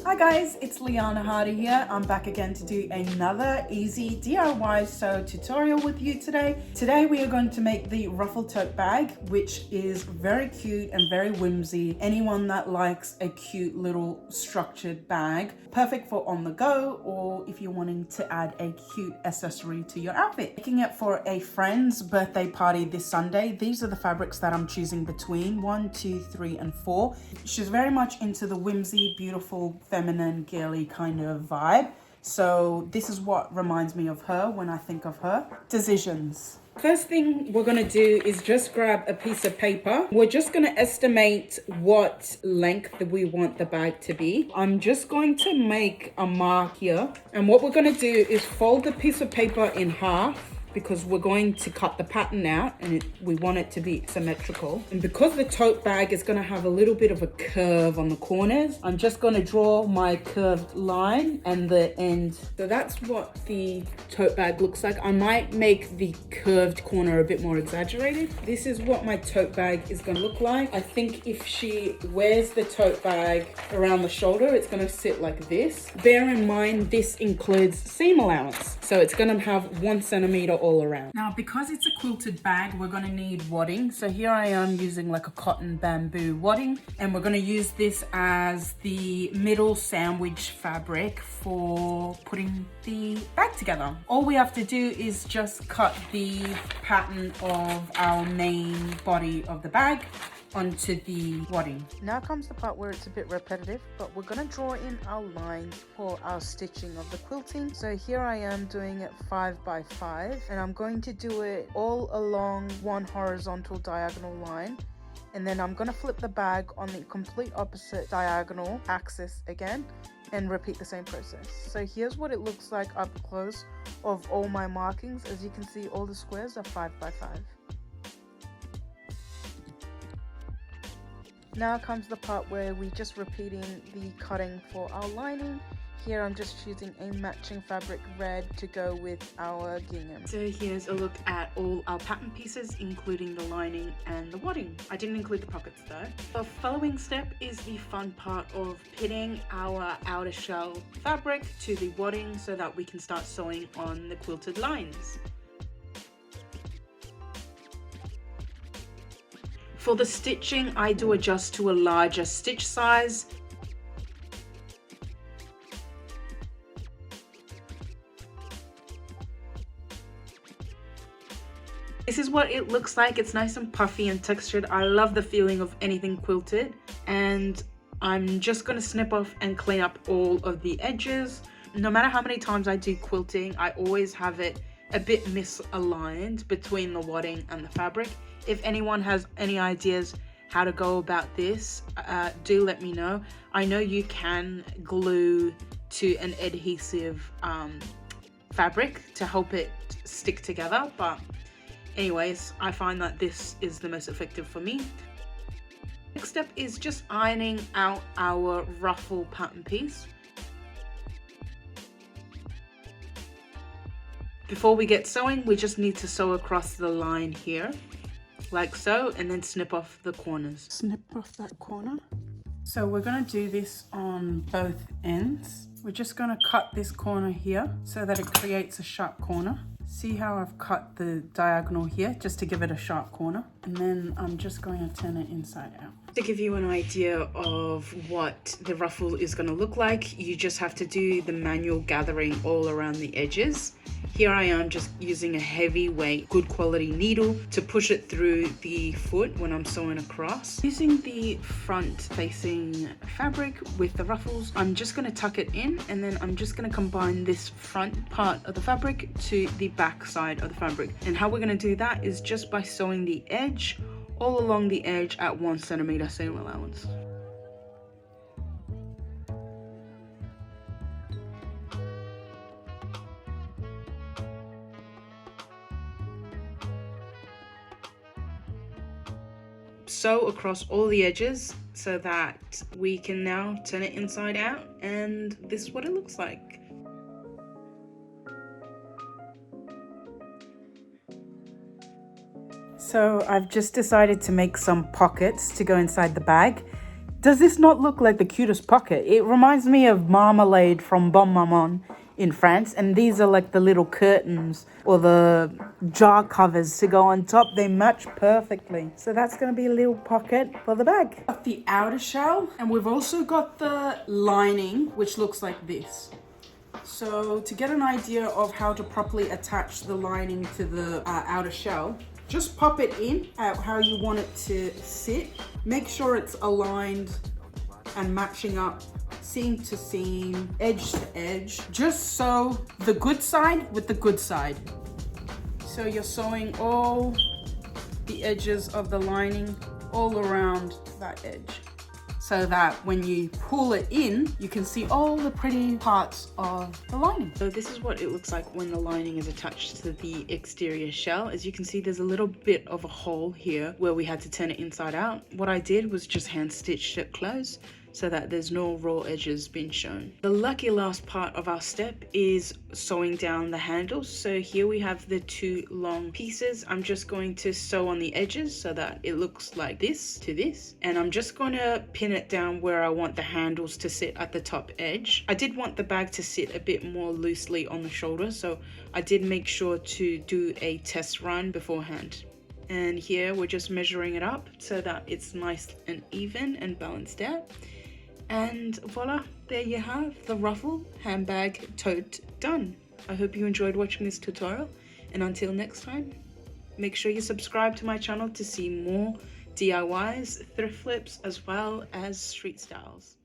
Hi guys, it's Liana Hardy here. I'm back again to do another easy DIY sew tutorial with you today. Today we are going to make the Ruffle Tote Bag, which is very cute and very whimsy. Anyone that likes a cute little structured bag, perfect for on the go or if you're wanting to add a cute accessory to your outfit. Making it for a friend's birthday party this Sunday. These are the fabrics that I'm choosing between 1, 2, 3, and 4. She's very much into the whimsy, beautiful, feminine, girly kind of vibe. So this is what reminds me of her when I think of her. Decisions. First thing we're gonna do is just grab a piece of paper. We're just gonna estimate what length we want the bag to be. I'm just going to make a mark here. And what we're gonna do is fold the piece of paper in half, because we're going to cut the pattern out and we want it to be symmetrical. And because the tote bag is gonna have a little bit of a curve on the corners, I'm just gonna draw my curved line and the end. So that's what the tote bag looks like. I might make the curved corner a bit more exaggerated. This is what my tote bag is gonna look like. I think if she wears the tote bag around the shoulder, it's gonna sit like this. Bear in mind, this includes seam allowance. So it's gonna have 1 centimeter all around. Now, because it's a quilted bag, we're gonna need wadding. So here I am using like a cotton bamboo wadding, and we're gonna use this as the middle sandwich fabric for putting the bag together. All we have to do is just cut the pattern of our main body of the bag onto the wadding. Now comes the part where it's a bit repetitive, but we're gonna draw in our lines for our stitching of the quilting. So here I am doing it 5 by 5, and I'm going to do it all along one horizontal diagonal line, and then I'm gonna flip the bag on the complete opposite diagonal axis again and repeat the same process. So here's what it looks like up close of all my markings. As you can see, all the squares are 5 by 5. Now comes the part where we're just repeating the cutting for our lining. Here I'm just choosing a matching fabric red to go with our gingham. So here's a look at all our pattern pieces, including the lining and the wadding. I didn't include the pockets though. The following step is the fun part of pinning our outer shell fabric to the wadding so that we can start sewing on the quilted lines. For the stitching, I do adjust to a larger stitch size. This is what it looks like. It's nice and puffy and textured. I love the feeling of anything quilted. And I'm just gonna snip off and clean up all of the edges. No matter how many times I do quilting, I always have it a bit misaligned between the wadding and the fabric. If anyone has any ideas how to go about this, do let me know. I know you can glue to an adhesive fabric to help it stick together, but anyways, I find that this is the most effective for me. Next step is just ironing out our ruffle pattern piece. Before we get sewing, we just need to sew across the line here, like so, and then snip off the corners. Snip off that corner. So we're gonna do this on both ends. We're just gonna cut this corner here so that it creates a sharp corner. See how I've cut the diagonal here just to give it a sharp corner, and then I'm just going to turn it inside out. To give you an idea of what the ruffle is going to look like, you just have to do the manual gathering all around the edges. Here I am just using a heavyweight, good quality needle to push it through the foot when I'm sewing across. Using the front facing fabric with the ruffles, I'm just going to tuck it in, and then I'm just going to combine this front part of the fabric to the back side of the fabric. And how we're going to do that is just by sewing the edge all along the edge at 1 centimeter seam allowance. Sew across all the edges so that we can now turn it inside out, and this is what it looks like. So I've just decided to make some pockets to go inside the bag. Does this not look like the cutest pocket? It reminds me of marmalade from Bon Maman in France, and these are like the little curtains or the jar covers to go on top. They match perfectly. So that's going to be a little pocket for the bag. Got the outer shell, and we've also got the lining, which looks like this. So to get an idea of how to properly attach the lining to the outer shell, just pop it in at how you want it to sit. Make sure it's aligned and matching up seam to seam, edge to edge. Just sew the good side with the good side. So you're sewing all the edges of the lining all around that edge, so that when you pull it in, you can see all the pretty parts of the lining. So this is what it looks like when the lining is attached to the exterior shell. As you can see, there's a little bit of a hole here where we had to turn it inside out. What I did was just hand stitched it closed so that there's no raw edges being shown. The lucky last part of our step is sewing down the handles. So here we have the two long pieces. I'm just going to sew on the edges so that it looks like this to this. And I'm just going to pin it down where I want the handles to sit at the top edge. I did want the bag to sit a bit more loosely on the shoulder, so I did make sure to do a test run beforehand. And here we're just measuring it up so that it's nice and even and balanced out. And voila, there you have the Ruffle handbag tote done. I hope you enjoyed watching this tutorial, and until next time, make sure you subscribe to my channel to see more DIYs, thrift flips, as well as street styles.